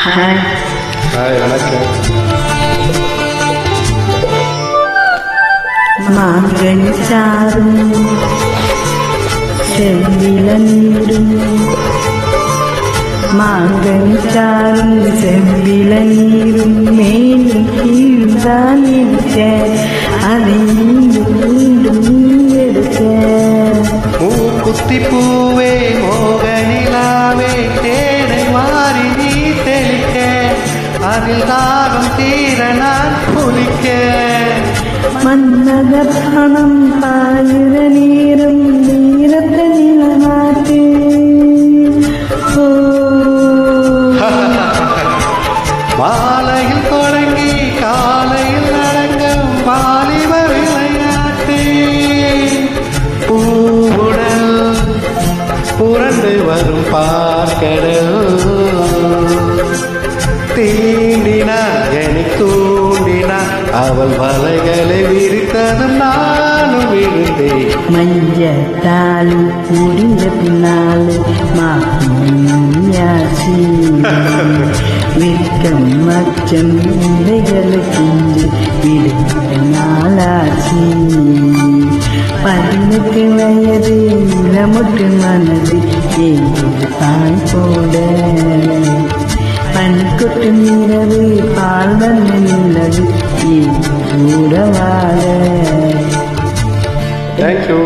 Hi வணக்கம். மாங்கனி சாரும் செவ்வில நீரும் மாங்கனி சாரும் செவ்வில நீரும் மேனி கீழ்தான் இருக்க அதை மீண்டும் மீண்டும் எடுக்க மூக்குத்தி பூவே மோகனிலாவே தேனை மாறி நீ தெளிக்க அதில் தாகம் தீர நான் குளிக்க மன்னத பணம் பாயிர நீரும் நீரத்தை நிலநாட்டு மாலையில் தொடங்கி காலையில் நடக்கும் வாலிப விளையாட்டு பூவுடல் புரண்டு வரும் பார்க்கடல் தீண்டினார் என்னை தூண்டினார் அவள் வலைகளை விரித்ததும் நானும் விழுந்தேன். மஞ்சத்தாலு முடிந்த பின்னாலு மாயாச்சி விற்கம் மச்சம் இலைகளுக்கு விடுத்த நாளாச்சி 18 வயது இளமுட்டு மனது ஏழு தாய் போட பனிக்கொட்டு நிலவு பால் வந்த நிலவு ஏழு வாழ. Thank you.